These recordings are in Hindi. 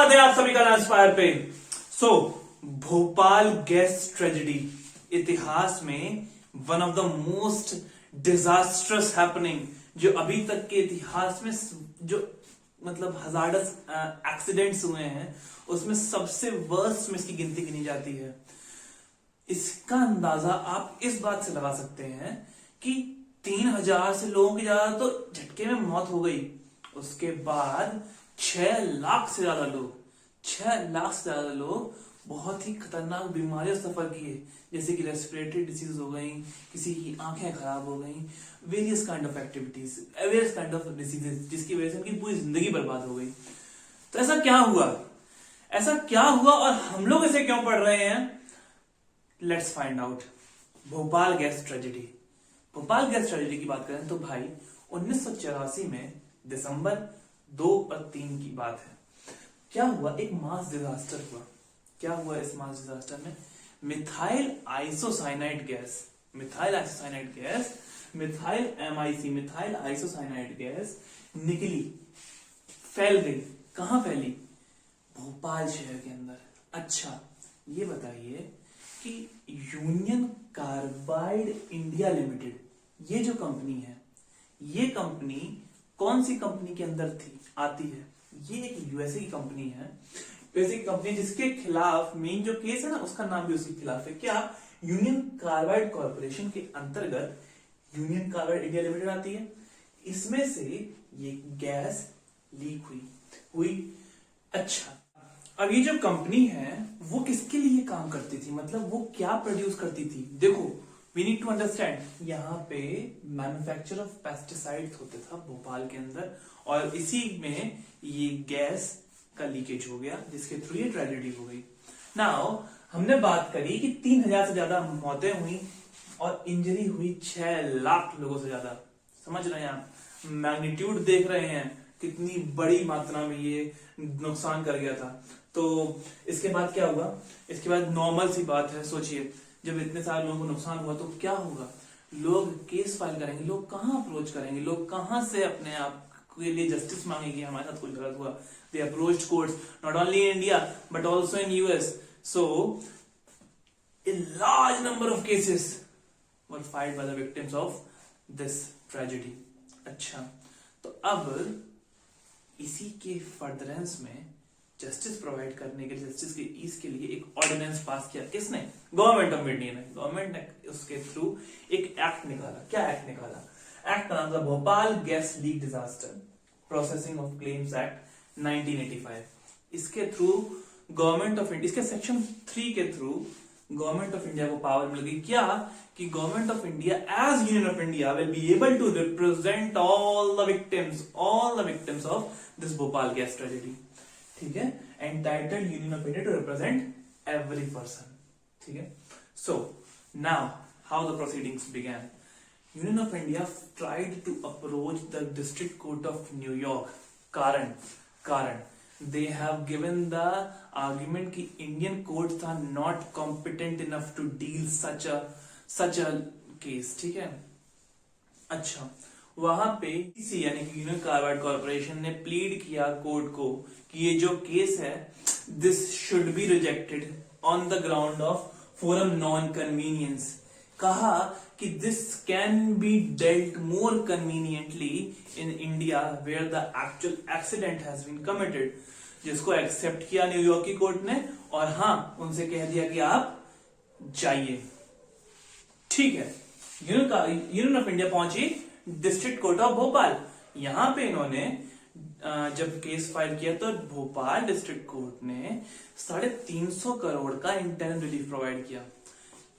स्वागत है आप सभी का इंस्पायर पे। भोपाल गैस ट्रेजेडी इतिहास में one of the most disastrous happening, जो अभी तक के इतिहास में जो मतलब हजार्डस एक्सीडेंट्स हुए हैं उसमें सबसे वर्स्ट में इसकी गिनती गिनी जाती है। इसका अंदाजा आप इस बात से लगा सकते हैं कि 3000 से लोगों की ज्यादा तो झटके में मौत हो गई। उसके बाद 6 लाख से ज्यादा लोग बहुत ही खतरनाक बीमारियों से सफर किए, जैसे कि रेस्पिरेटरी डिसीज हो गई, किसी की आंखें खराब हो गई, various kind of activities, various kind of diseases, जिसकी वजह से उनकी पूरी जिंदगी बर्बाद हो गई। तो ऐसा क्या हुआ और हम लोग इसे क्यों पढ़ रहे हैं? Let's find out. Bhopal gas tragedy की बात करें तो भाई 1984 में दिसंबर 2 और 3 की बात है। क्या हुआ? एक मास डिजास्टर हुआ। क्या हुआ इस मास डिजास्टर में? मिथाइल आइसोसाइनाइड गैस निकली, फैल गई। कहां फैली? भोपाल शहर के अंदर। अच्छा, ये बताइए कि यूनियन कार्बाइड इंडिया लिमिटेड, ये जो कंपनी है, ये कंपनी कौन सी कंपनी के अंदर आती है? ये एक यूएसए की कंपनी है। यूएसए की कंपनी जिसके खिलाफ मेन जो केस है ना, उसका नाम भी उसके खिलाफ है। क्या? यूनियन कार्बाइड कॉर्पोरेशन के अंतर्गत यूनियन कार्बाइड इंडिया लिमिटेड आती है। इसमें से ये गैस लीक हुई। अच्छा, अब ये जो कंपनी है वो किसके लिए काम करती थी, मतलब वो क्या प्रोड्यूस करती थी? देखो, वी नीड टू अंडरस्टैंड। यहाँ पे मैन्युफैक्चर ऑफ पेस्टिसाइड्स होते था भोपाल के अंदर, और इसी में ये गैस का लीकेज हो गया, जिसके थ्रू ये ट्रेजेडी हो गई। नाउ हमने बात करी कि 3000 से ज्यादा मौतें हुई और इंजरी हुई 6 लाख लोगों से ज्यादा। समझ रहे हैं आप? मैग्नीट्यूड देख रहे हैं कितनी बड़ी मात्रा में ये नुकसान कर गया था। तो इसके बाद क्या हुआ? इसके बाद नॉर्मल सी बात है, सोचिए, जब इतने सारे लोगों को नुकसान हुआ तो क्या होगा? लोग केस फाइल करेंगे, लोग कहां अप्रोच करेंगे, लोग कहां से अपने आप के लिए जस्टिस मांगेंगे? हमारे साथ कुछ गलत हुआ। They approached courts not only in India but also in US. So a large number of cases were filed by the victims of this tragedy. अच्छा, तो अब इसी के फर्दरेंस में जस्टिस प्रोवाइड करने के लिए, जस्टिस के ईज के लिए एक ऑर्डिनेंस पास किया। किसने? गवर्नमेंट ऑफ इंडिया ने। गवर्नमेंट ने उसके थ्रू एक एक्ट निकाला। क्या एक्ट निकाला? एक्ट का नाम था Bhopal gas leak disaster processing of claims act 1985। इसके थ्रू गवर्नमेंट ऑफ इंडिया, इसके सेक्शन 3 के थ्रू गवर्नमेंट ऑफ इंडिया को पावर मिल गई। क्या? कि Government of India as Union of India will be able to represent all the victims of this Bhopal gas tragedy. ठीक है? Entitled Union of India to represent every person. ठीक है? So now how the proceedings began. Union of India tried to approach the district court of New York. कारण they have given the argument कि Indian courts are not competent enough to deal such a case। ठीक है? अच्छा, वहां पे इसी यानी कि यूनियन कार्बाइड कॉर्पोरेशन ने प्लीड किया कोर्ट को कि ये जो केस है this should be rejected on the ground of forum non convenience. कहा कि this can be dealt more conveniently in India where the actual accident has been committed. जिसको एक्सेप्ट किया न्यूयॉर्क की कोर्ट ने, और हां, उनसे कह दिया कि आप जाइए। ठीक है? यूनियन ऑफ इंडिया पहुंची डिस्ट्रिक्ट कोर्ट ऑफ भोपाल। यहां पे इन्होंने जब केस फाइल किया तो भोपाल डिस्ट्रिक्ट कोर्ट ने 350 करोड़ का इंटरम रिलीफ प्रोवाइड किया।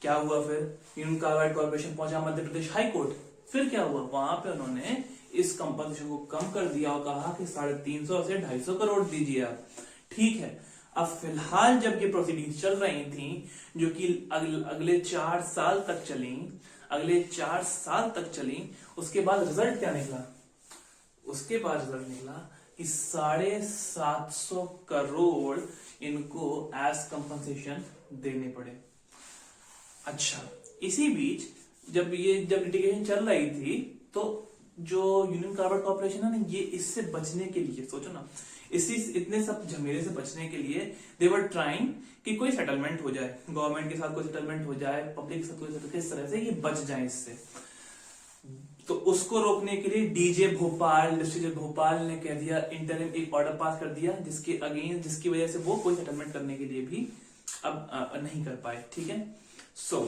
क्या हुआ फिर? यूनियन कार्बाइड कॉर्पोरेशन पहुंचा मध्य प्रदेश हाई कोर्ट। फिर क्या हुआ? वहां पे उन्होंने इस कंपनसेशन को कम कर दिया और कहा कि 350 से 250 करोड़ दीजिए आप। ठीक है? अब फिलहाल जब ये प्रोसीडिंग्स चल रही थी, जो कि अगले 4 साल तक चली, उसके बाद रिजल्ट क्या निकला? उसके बाद रिजल्ट निकला कि 750 करोड़ इनको एज कंपनसेशन देने पड़े। अच्छा, इसी बीच जब लिटिगेशन चल रही थी तो जो यूनियन कार्बाइड कॉर्पोरेशन है ना, ये इससे बचने के लिए, सोचो ना, इसी इतने सब झमेले से बचने के लिए दे वर ट्राइंग कि कोई सेटलमेंट हो जाए, गवर्नमेंट के साथ कोई सेटलमेंट हो जाए, पब्लिक के साथ कोई सेटलमेंट, किस तरह से ये बच जाए इससे। तो उसको रोकने के लिए डीजे भोपाल, डिस्ट्रिक्ट भोपाल ने कह दिया, इंटरिम एक ऑर्डर पास कर दिया जिसके अगेंस्ट, जिसकी वजह से वो कोई सेटलमेंट करने के लिए भी अब नहीं कर पाए। ठीक है, सो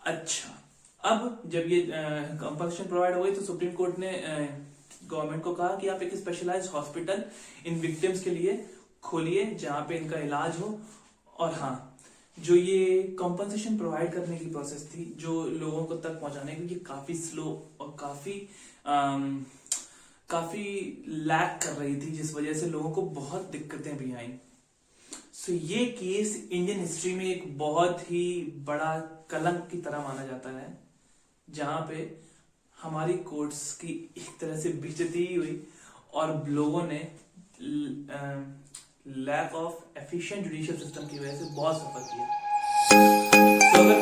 अच्छा, अब जब ये कंपल्सन प्रोवाइड हो गई तो सुप्रीम कोर्ट ने गवर्नमेंट को कहा कि आप एक स्पेशलाइज्ड हॉस्पिटल इन विक्टिम्स के लिए खोलिए जहां पे इनका इलाज हो। और हाँ, जो ये कंपनसेशन प्रोवाइड करने की प्रोसेस थी, जो लोगों को तक पहुंचाने की, ये काफी स्लो और काफी लैक कर रही थी, जिस वजह से लोगों को बहुत दिक्कतें भी आई। सो ये केस इंडियन हिस्ट्री में एक बहुत ही बड़ा कलंक की तरह माना जाता है, जहां पे हमारी कोर्ट्स की एक तरह से बेइज्जती हुई और लोगों ने lack of efficient judicial system की वजह से बहुत सफर किया। तो अगर